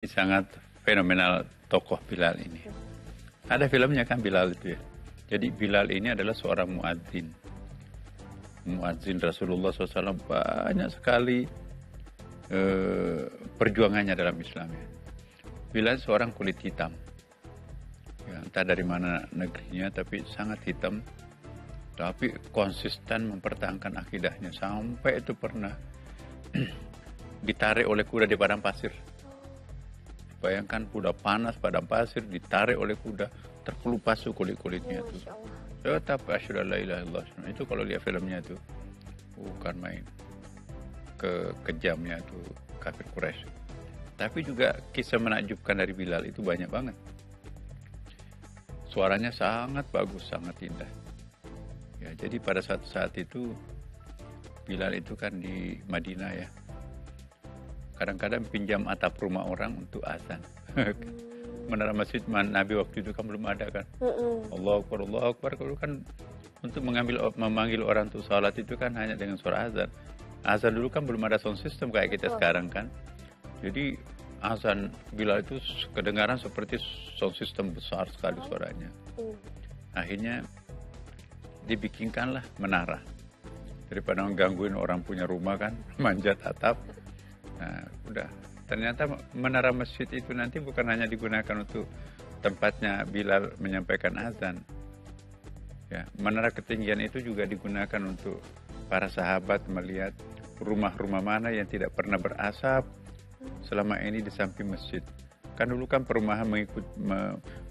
Sangat fenomenal tokoh Bilal ini. Ada filmnya kan Bilal itu ya. Jadi Bilal ini adalah seorang muadzin. Muadzin Rasulullah SAW, banyak sekali perjuangannya dalam Islam ya. Bilal seorang kulit hitam. Ya, entah dari mana negerinya tapi sangat hitam. Tapi konsisten mempertahankan akidahnya. Sampai itu pernah ditarik oleh kuda di padang pasir. Bayangkan kuda panas padang pasir ditarik oleh kuda, terkelupas kulit-kulitnya itu. Tetap asyhadu alla ilaha illallah. Itu kalau lihat filmnya itu bukan main kejamnya itu kafir Quraisy. Tapi juga kisah menakjubkan dari Bilal itu banyak banget. Suaranya sangat bagus, sangat indah. Ya, jadi pada saat itu Bilal itu kan di Madinah ya. Kadang-kadang pinjam atap rumah orang untuk azan. Menara masjid Nabi waktu itu kan belum ada kan. Allahu Akbar, Allahu Akbar. Kalau kan untuk memanggil orang untuk salat itu kan hanya dengan suara azan. Azan dulu kan belum ada sound system kayak kita sekarang kan. Jadi azan Bilal itu kedengaran seperti sound system besar sekali suaranya. Akhirnya dibikinkanlah menara. Daripada menggangguin orang punya rumah kan, manjat atap. Nah, udah. Ternyata menara masjid itu nanti bukan hanya digunakan untuk tempatnya Bilal menyampaikan azan. Ya, menara ketinggian itu juga digunakan untuk para sahabat melihat rumah-rumah mana yang tidak pernah berasap selama ini di samping masjid. Kan dulu kan perumahan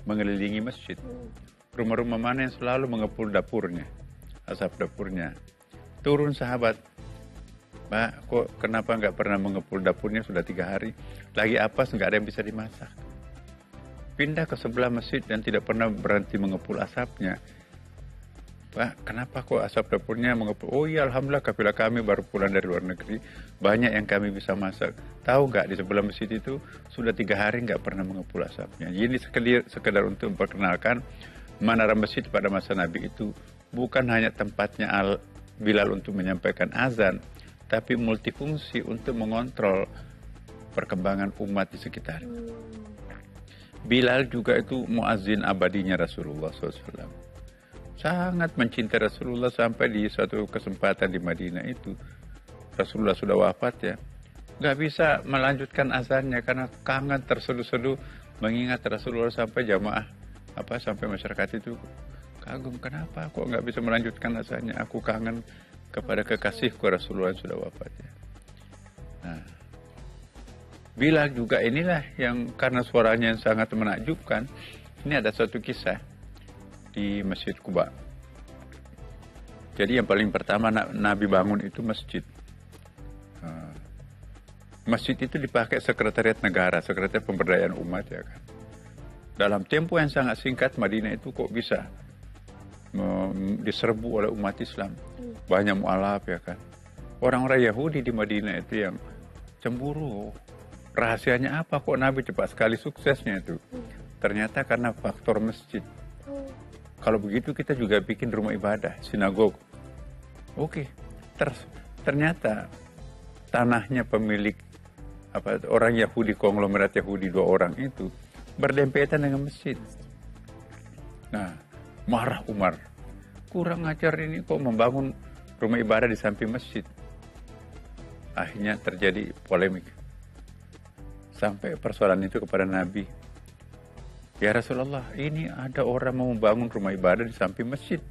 mengelilingi masjid. Rumah-rumah mana yang selalu mengepul dapurnya, asap dapurnya. Turun sahabat. Mbak, kok kenapa nggak pernah mengepul dapurnya sudah 3 hari? Lagi apa, nggak ada yang bisa dimasak. Pindah ke sebelah masjid dan tidak pernah berhenti mengepul asapnya. Pak, kenapa kok asap dapurnya mengepul? Oh iya, alhamdulillah kafilah kami baru pulang dari luar negeri. Banyak yang kami bisa masak. Tahu nggak, di sebelah masjid itu sudah 3 hari nggak pernah mengepul asapnya. Jadi sekedar untuk memperkenalkan menara masjid pada masa Nabi itu bukan hanya tempatnya Bilal untuk menyampaikan azan, tapi multifungsi untuk mengontrol perkembangan umat di sekitar. Bilal juga itu muazzin abadinya Rasulullah SAW. Sangat mencintai Rasulullah sampai di suatu kesempatan di Madinah itu. Rasulullah sudah wafat ya. Nggak bisa melanjutkan azannya karena kangen terseduh-seduh mengingat Rasulullah sampai jamaah. Sampai masyarakat itu kagum. Kenapa kok nggak bisa melanjutkan azannya? Aku kangen kepada kekasihku Rasulullah yang sudah wafat ya. Nah, Bilal juga inilah yang karena suaranya yang sangat menakjubkan. Ini ada satu kisah di Masjid Quba. Jadi yang paling pertama Nabi bangun itu masjid. Masjid itu dipakai sekretariat negara, sekretariat pemberdayaan umat ya kan. Dalam tempo yang sangat singkat Madinah itu kok bisa diserbu oleh umat Islam. Banyak mualaf ya kan. Orang-orang Yahudi di Madinah itu yang cemburu. Rahasianya apa kok Nabi cepat sekali suksesnya itu? Ternyata karena faktor masjid. Kalau begitu kita juga bikin rumah ibadah, sinagog. Oke. Ternyata tanahnya pemilik orang Yahudi, konglomerat Yahudi 2 orang itu berdempetan dengan masjid. Nah, marah Umar. Kurang ajar ini kok membangun rumah ibadah di samping masjid. Akhirnya terjadi polemik. Sampai persoalan itu kepada Nabi. Ya Rasulullah, ini ada orang mau membangun rumah ibadah di samping masjid.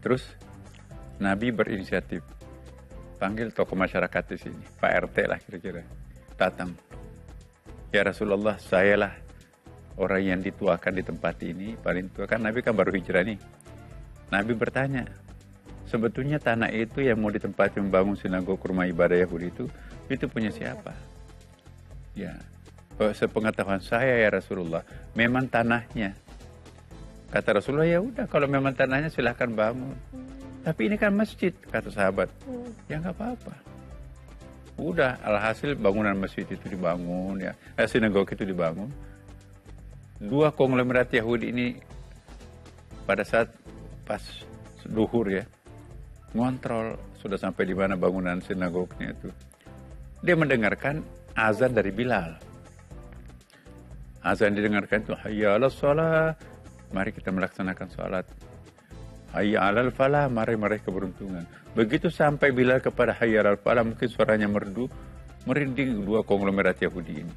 Terus Nabi berinisiatif. Panggil tokoh masyarakat di sini. Pak RT lah kira-kira. Datang. Ya Rasulullah, sayalah orang yang dituakan di tempat ini, paling tua kan Nabi kan baru hijrah nih. Nabi bertanya, sebetulnya tanah itu yang mau ditempati membangun sinagog rumah ibadah Yahudi itu punya siapa? Ya, sepengetahuan saya ya Rasulullah, memang tanahnya. Kata Rasulullah, ya udah kalau memang tanahnya silahkan bangun. Tapi ini kan masjid, kata sahabat. Ya nggak apa-apa. Udah, alhasil bangunan masjid itu dibangun ya, sinagog itu dibangun. 2 konglomerat Yahudi ini pada saat pas duhur ya, ngontrol sudah sampai di mana bangunan sinagognya itu. Dia mendengarkan azan dari Bilal. Azan didengarkan itu hayya 'alas shalah, mari kita melaksanakan salat. Hayya 'alal falah, mari meraih keberuntungan. Begitu sampai Bilal kepada hayya 'alal falah, mungkin suaranya merdu, merinding dua konglomerat Yahudi ini.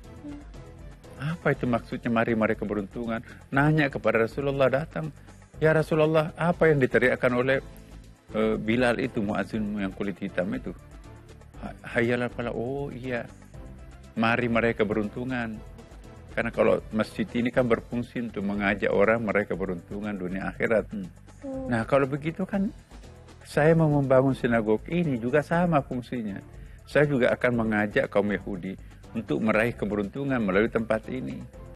Apa itu maksudnya mari meraih keberuntungan? Nanya kepada Rasulullah, datang, ya Rasulullah, apa yang diteriakkan oleh Bilal itu, muadzin yang kulit hitam itu? Hayya 'alal falah. Oh iya, mari meraih keberuntungan. Karena kalau masjid ini kan berfungsi untuk mengajak orang meraih keberuntungan dunia akhirat. Nah kalau begitu kan saya mau membangun sinagog ini juga sama fungsinya. Saya juga akan mengajak kaum Yahudi untuk meraih keberuntungan melalui tempat ini.